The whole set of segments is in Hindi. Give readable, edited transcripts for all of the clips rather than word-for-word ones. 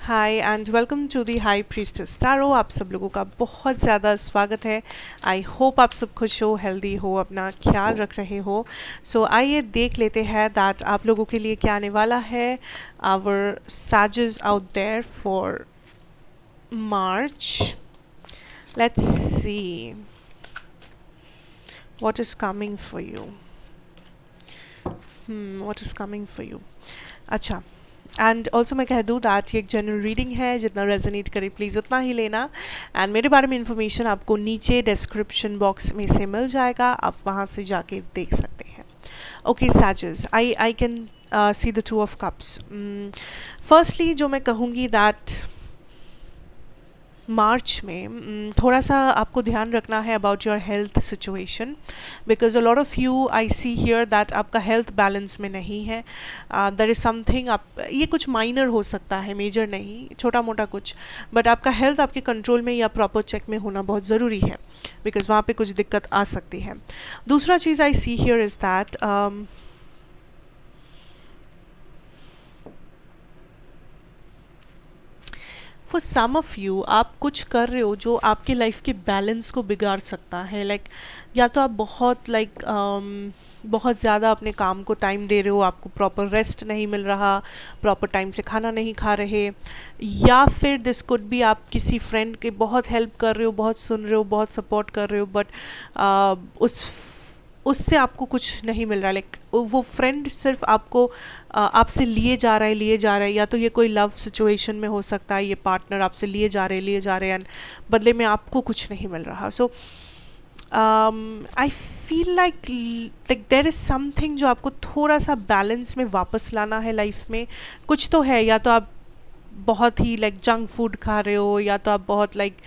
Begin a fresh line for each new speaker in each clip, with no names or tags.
Hi and welcome to the high priestess tarot. आप सब लोगों का बहुत ज़्यादा स्वागत है। आई होप आप सब खुश हो, हेल्दी हो, अपना ख्याल रख रहे हो। सो आइए देख लेते हैं दैट आप लोगों के लिए क्या आने वाला है। आवर साजेस out there for March. Let's see what is coming for you. What is coming for you. अच्छा, एंड ऑल्सो मैं कह दूँ दैट ये एक जनरल रीडिंग है, जितना रेजोनेट करे प्लीज़ उतना ही लेना। एंड मेरे बारे में इन्फॉर्मेशन आपको नीचे डिस्क्रिप्शन बॉक्स में से मिल जाएगा, आप वहाँ से जाके देख सकते हैं। ओके सैजेस, I can see the two of cups. Firstly जो मैं कहूँगी दैट मार्च में थोड़ा सा आपको ध्यान रखना है about your health situation, because a lot of you I see here that आपका हेल्थ बैलेंस में नहीं है। देयर इज़ समथिंग, आप ये कुछ माइनर हो सकता है, मेजर नहीं, छोटा मोटा कुछ, बट आपका हेल्थ आपके कंट्रोल में या प्रॉपर चेक में होना बहुत ज़रूरी है, बिकॉज वहाँ पे कुछ दिक्कत आ सकती है। दूसरा चीज़ I see here is that for some of you आप कुछ कर रहे हो जो आपके लाइफ के बैलेंस को बिगाड़ सकता है। लाइक या तो आप बहुत ज़्यादा अपने काम को टाइम दे रहे हो, आपको प्रॉपर रेस्ट नहीं मिल रहा, प्रॉपर टाइम से खाना नहीं खा रहे, या फिर दिस कुड बी आप किसी फ्रेंड के बहुत हेल्प कर रहे हो, बहुत सुन रहे हो, बहुत सपोर्ट कर रहे हो, बट उससे आपको कुछ नहीं मिल रहा। लाइक वो फ्रेंड सिर्फ आपको आपसे लिए जा रहा है, या तो ये कोई लव सिचुएशन में हो सकता है, ये पार्टनर आपसे लिए जा रहे हैं एंड बदले में आपको कुछ नहीं मिल रहा। So I feel like there is something जो आपको थोड़ा सा बैलेंस में वापस लाना है लाइफ में। कुछ तो है, या तो आप बहुत ही लाइक जंक फूड खा रहे हो, या तो आप बहुत लाइक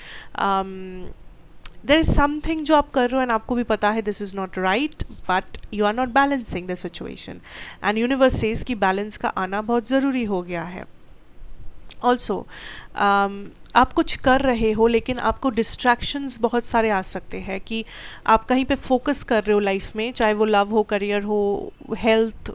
देर इज समथिंग जो आप कर रहे हो एंड आपको भी पता है this is not right, but you are not balancing the situation and universe says कि बैलेंस का आना बहुत ज़रूरी हो गया है। ऑल्सो आप कुछ कर रहे हो लेकिन आपको डिस्ट्रैक्शंस बहुत सारे आ सकते हैं कि आप कहीं पे फोकस कर रहे हो लाइफ में, चाहे वो लव हो, करियर हो, हेल्थ,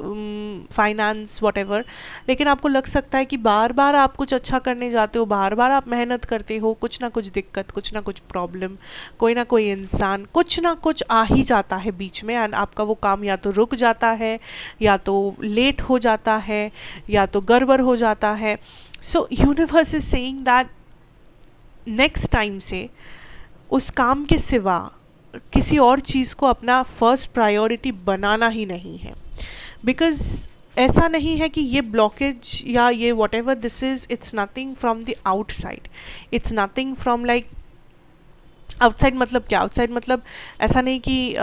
फाइनेंस, व्हाटएवर, लेकिन आपको लग सकता है कि बार बार आप कुछ अच्छा करने जाते हो, बार बार आप मेहनत करते हो, कुछ ना कुछ दिक्कत, कुछ ना कुछ प्रॉब्लम, कोई ना कोई इंसान, कुछ ना कुछ आ ही जाता है बीच में एंड आपका वो काम या तो रुक जाता है, या तो लेट हो जाता है, या तो गड़बड़ हो जाता है। सो universe is saying that next time से उस काम के सिवा किसी और चीज़ को अपना फर्स्ट प्रायोरिटी बनाना ही नहीं है, बिकॉज ऐसा नहीं है कि ये ब्लॉकेज या ये what ever this is, it's nothing from the outside, it's nothing from like outside. मतलब क्या आउटसाइड? मतलब ऐसा नहीं कि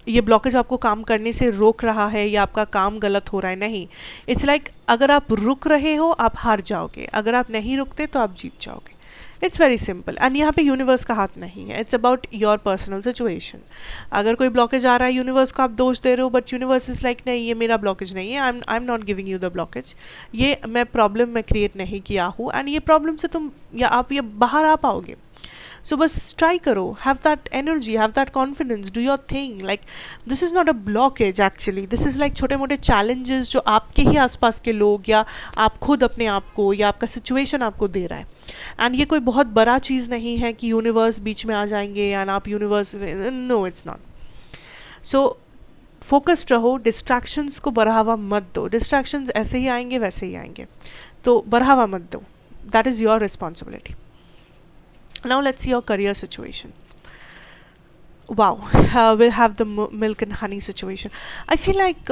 ये ब्लॉकेज आपको काम करने से रोक रहा है या आपका काम गलत हो रहा है, नहीं। इट्स लाइक अगर आप रुक रहे हो आप हार जाओगे, अगर आप नहीं रुकते तो आप जीत जाओगे। इट्स वेरी सिंपल एंड यहाँ पे यूनिवर्स का हाथ नहीं है, it's about your personal situation. अगर कोई ब्लॉकेज आ रहा है, यूनिवर्स को आप दोष दे रहे हो, बट यूनिवर्स इज लाइक नहीं, ये मेरा ब्लॉकेज नहीं है, I am not giving you the blockage, ये मैं प्रॉब्लम में क्रिएट नहीं किया हूँ एंड ये प्रॉब्लम से तुम या आप ये बाहर आ पाओगे। सो बस ट्राई करो, have that energy, have that confidence, do your thing. Like this is not a blockage actually, this is like छोटे मोटे चैलेंजेस जो आपके ही आसपास के लोग या आप खुद अपने आप को या आपका सिचुएशन आपको दे रहा है। एंड ये कोई बहुत बड़ा चीज़ नहीं है कि यूनिवर्स बीच में आ जाएंगे एंड आप universe, no it's not. So focused रहो, डिस्ट्रैक्शंस को बढ़ावा मत दो, डिस्ट्रैक्शंस ऐसे ही आएंगे वैसे ही आएंगे, तो बढ़ावा मत दो, that is your responsibility. Now let's see your career situation. Wow, we'll have the milk and honey situation. I feel like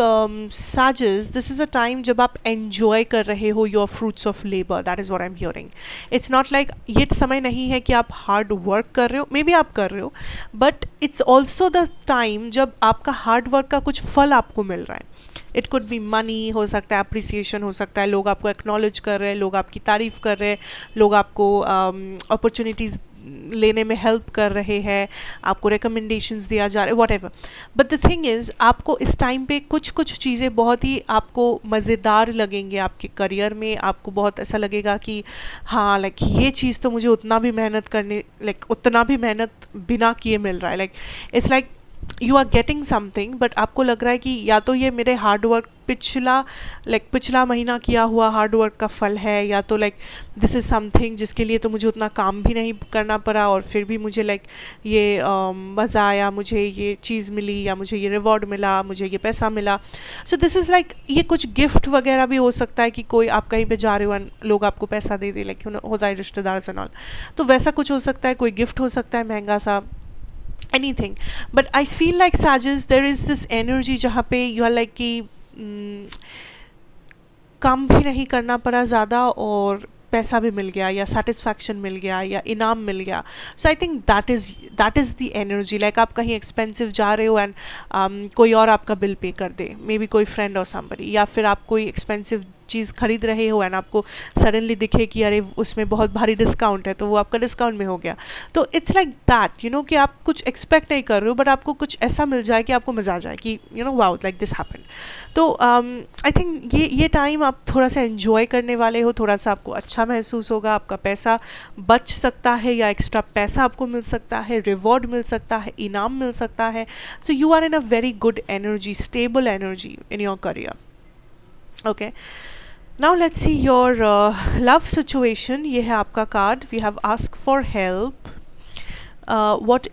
Sages, this is a time जब आप enjoy कर रहे हो your fruits of labor. That is what I'm hearing. It's not like ये समय नहीं है कि आप hard work कर रहे हो, maybe आप कर रहे हो, but it's also the time जब आपका hard work का कुछ फल आपको मिल रहा है। इट कुड बी मनी, हो सकता है अप्रिसिएशन, हो सकता है लोग आपको एक्नॉलेज कर रहे हैं, लोग आपकी तारीफ़ कर रहे हैं, लोग आपको अपॉर्चुनिटीज़ लेने में हेल्प कर रहे हैं, आपको रिकमेंडेशंस दिया जा रहा है, what ever. But the thing is आपको इस टाइम पे कुछ कुछ चीज़ें बहुत ही आपको मज़ेदार लगेंगे आपके करियर में, आपको बहुत ऐसा लगेगा कि हाँ लाइक ये चीज़ तो मुझे उतना भी मेहनत बिना किए मिल रहा है। Like it's like you are getting something, but आपको लग रहा है कि या तो ये मेरे हार्ड वर्क पिछला महीना किया हुआ हार्ड वर्क का फल है, या तो लाइक दिस इज़ समथिंग जिसके लिए तो मुझे उतना काम भी नहीं करना पड़ा और फिर भी मुझे लाइक ये मज़ा आया, मुझे ये चीज़ मिली, या मुझे ये रिवॉर्ड मिला, मुझे ये पैसा मिला. सो दिस इज़ लाइक ये कुछ गिफ्ट वगैरह भी हो सकता है कि कोई आप कहीं पे जा रहे हो एंड लोग आपको पैसा दे दे, लाइक होता है रिश्तेदार से नॉल, तो वैसा कुछ हो सकता है, कोई गिफ्ट हो सकता है महंगा सा, anything. But I feel like Sajas, there is this energy जहाँ पे you are like कि काम भी नहीं करना पड़ा ज़्यादा और पैसा भी मिल गया, या सेटिस्फैक्शन मिल गया, या इनाम मिल गया. So I think that is the energy. Like आप कहीं एक्सपेंसिव जा रहे हो एंड कोई और आपका बिल पे कर दे, मे बी कोई फ्रेंड और समबडी, या फिर आप कोई एक्सपेंसिव चीज़ खरीद रहे हो एंड आपको सडनली दिखे कि अरे उसमें बहुत भारी डिस्काउंट है, तो वो आपका डिस्काउंट में हो गया. तो it's like that, you know, कि आप कुछ एक्सपेक्ट नहीं कर रहे हो बट आपको कुछ ऐसा मिल जाए कि आपको मज़ा आ जाए कि you know wow, like this happen. तो आई थिंक ये टाइम आप थोड़ा सा एंजॉय करने वाले हो, थोड़ा सा आपको अच्छा महसूस होगा, आपका पैसा बच सकता है या एक्स्ट्रा पैसा आपको मिल सकता है, रिवॉर्ड मिल सकता है, इनाम मिल सकता है. So you are in a very good energy, stable energy in your career. Okay, now let's see your love situation. ये है आपका card. We have asked for help. What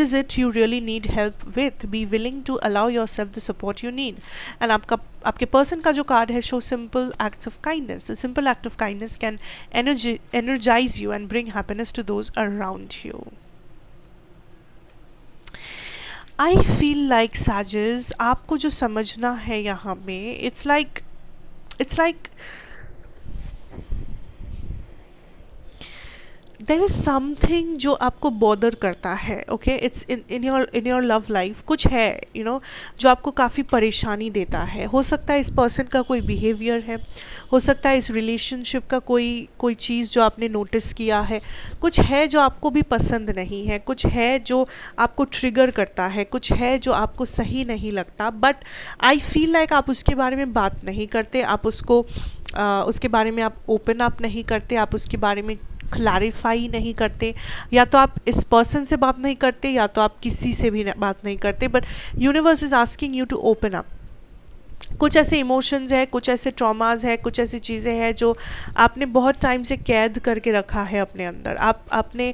is it you really need help with? Be willing to allow yourself the support you need. And आपके person का जो कार्ड है, show simple acts of kindness. A simple act of kindness can energize you and bring happiness to those around you. I feel like Sajas, आपको जो समझना है यहाँ में, it's like there is something जो आपको बॉदर करता है. Okay, it's in your love life कुछ है, यू नो, जो आपको काफ़ी परेशानी देता है. हो सकता है इस पर्सन का कोई बिहेवियर है, हो सकता है इस रिलेशनशिप का कोई चीज़ जो आपने नोटिस किया है, कुछ है जो आपको भी पसंद नहीं है, कुछ है जो आपको ट्रिगर करता है, कुछ है जो आपको सही नहीं लगता. बट आई फील लाइक आप उसके बारे में बात नहीं करते, आप उसके बारे में आप ओपन अप नहीं करते, आप उसके बारे में क्लैरिफाई नहीं करते. या तो आप इस पर्सन से बात नहीं करते, या तो आप किसी से भी बात नहीं करते. But universe is asking you to open up. कुछ ऐसे इमोशंस है, कुछ ऐसे ट्रॉमाज है, कुछ ऐसी चीज़ें हैं जो आपने बहुत टाइम से कैद करके रखा है अपने अंदर. आपने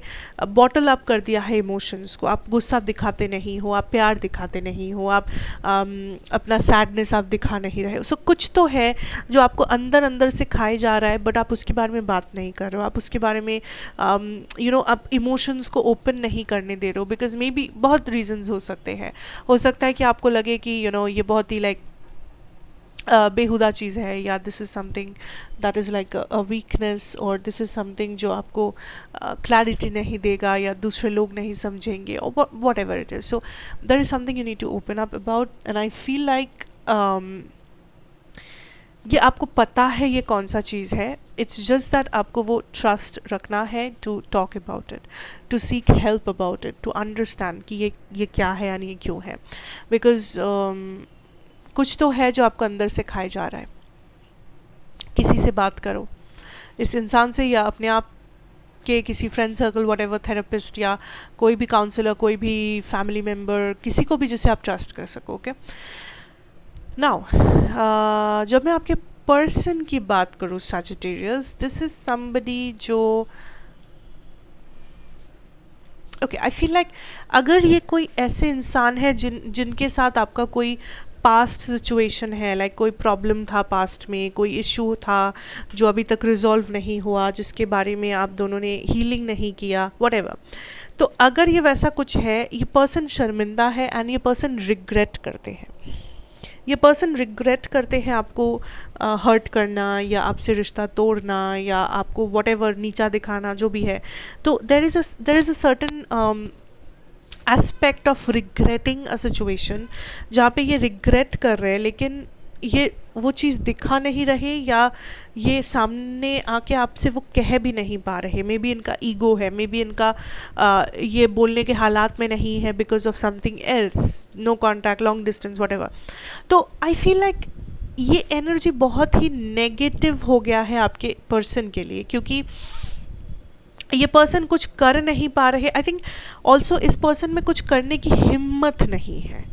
बॉटल अप कर दिया है इमोशंस को. आप गुस्सा दिखाते नहीं हो, आप प्यार दिखाते नहीं हो, आप अपना सैडनेस आप दिखा नहीं रहे हो. सो कुछ तो है जो आपको अंदर अंदर से खाए जा रहा है, बट आप उसके बारे में बात नहीं कर रहे हो, आप उसके बारे में यू नो आप इमोशंस को ओपन नहीं करने दे रहे हो. बिकॉज मे बी बहुत रीजंस हो सकते हैं. हो सकता है कि आपको लगे कि यू नो ये बहुत ही लाइक बेहुदा चीज़ है, या this is something that is like a weakness, और दिस इज़ समथिंग जो आपको क्लैरिटी नहीं देगा, या दूसरे लोग नहीं समझेंगे, और whatever it is. So there is something you need to open up about. And I feel like ये आपको पता है ये कौन सा चीज़ है. इट्स जस्ट दैट आपको वो ट्रस्ट रखना है to talk about it, to seek help about it, to understand कि ये क्या है यानी ये क्यों है. बिकॉज कुछ तो है जो आपको अंदर से खाए जा रहा है. किसी से बात करो, इस इंसान से, या अपने आप के किसी friend circle, what ever, therapist, या कोई भी काउंसलर, कोई भी फैमिली मेम्बर, किसी को भी जिसे आप ट्रस्ट कर सको. ओके, नाउ जब मैं आपके पर्सन की बात करूँ सैजिटेरियस, दिस इज समबडी जो ओके, आई फील लाइक अगर ये कोई ऐसे इंसान है जिनके साथ आपका कोई पास्ट सिचुएशन है, लाइक कोई प्रॉब्लम था पास्ट में, कोई इशू था जो अभी तक रिजॉल्व नहीं हुआ, जिसके बारे में आप दोनों ने हीलिंग नहीं किया, व्हाटएवर, तो अगर ये वैसा कुछ है, ये पर्सन शर्मिंदा है एंड ये पर्सन रिग्रेट करते हैं. ये पर्सन रिग्रेट करते हैं आपको हर्ट करना, या आपसे रिश्ता तोड़ना, या आपको व्हाटएवर नीचा दिखाना, जो भी है. तो there is a certain aspect of regretting a situation, जहाँ पे ये रिग्रेट कर रहे हैं, लेकिन ये वो चीज़ दिखा नहीं रहे, या ये सामने आके आपसे वो कह भी नहीं पा रहे. मे बी इनका ईगो है, मे बी इनका ये बोलने के हालात में नहीं है because of something else, no contact, long distance, whatever. तो आई फील लाइक ये एनर्जी बहुत ही नेगेटिव हो गया है आपके पर्सन के लिए, क्योंकि ये पर्सन कुछ कर नहीं पा रहे, आई थिंक ऑल्सो इस पर्सन में कुछ करने की हिम्मत नहीं है।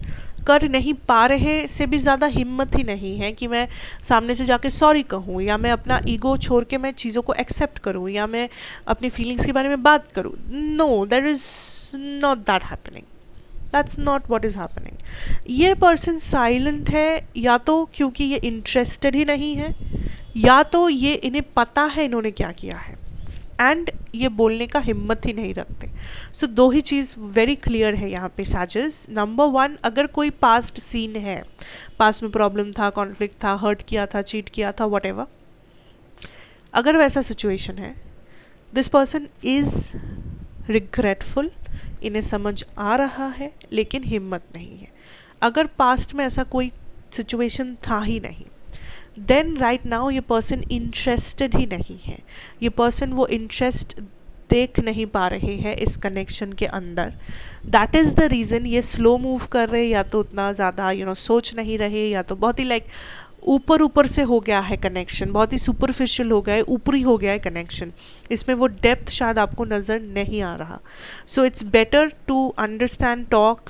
कर नहीं पा रहे से भी ज़्यादा हिम्मत ही नहीं है कि मैं सामने से जाके सॉरी कहूँ, या मैं अपना ईगो छोड़ के मैं चीज़ों को एक्सेप्ट करूँ, या मैं अपनी फीलिंग्स के बारे में बात करूँ। No, that is not that happening, that's not what is happening. ये पर्सन साइलेंट है, या तो क्योंकि ये इंटरेस्टेड ही नहीं है, या तो ये इन्हें पता है इन्होंने क्या किया है एंड ये बोलने का हिम्मत ही नहीं रखते। सो दो ही चीज़ वेरी क्लियर है यहाँ पे साजिश। नंबर 1, अगर कोई पास्ट सीन है, पास्ट में प्रॉब्लम था, कॉन्फ्लिक्ट था, हर्ट किया था, चीट किया था, वॉट, अगर वैसा सिचुएशन है, दिस पर्सन इज़ रिग्रेटफुल, इन्हें समझ आ रहा है लेकिन हिम्मत नहीं है। अगर पास्ट में ऐसा कोई सिचुएशन था ही नहीं, देन राइट नाउ ये पर्सन इंटरेस्टेड ही नहीं है। ये पर्सन वो इंटरेस्ट देख नहीं पा रहे हैं इस कनेक्शन के अंदर। दैट इज़ द रीज़न ये स्लो मूव कर रहे, या तो उतना ज़्यादा सोच नहीं रहे, या तो बहुत ही ऊपर ऊपर से हो गया है कनेक्शन, बहुत ही सुपरफिशियल हो गया है, ऊपरी हो गया है कनेक्शन, इसमें वो डेप्थ शायद आपको नज़र नहीं आ रहा। So it's better to understand, talk,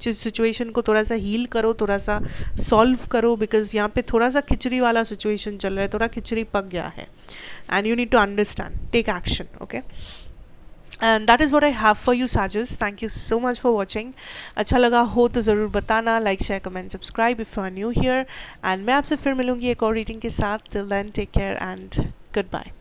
situation को थोड़ा सा हील करो, थोड़ा सा सॉल्व करो, बिकॉज यहाँ पे थोड़ा सा खिचड़ी वाला सिचुएशन चल रहा है, थोड़ा खिचड़ी पक गया है and you need to understand, take action, okay. And that is what I have for you साजिश। Thank you so much for watching. अच्छा लगा हो तो ज़रूर बताना, like, share, comment, subscribe if you are new here. And मैं आपसे फिर मिलूंगी एक और रीडिंग के साथ। Till then take care and good bye.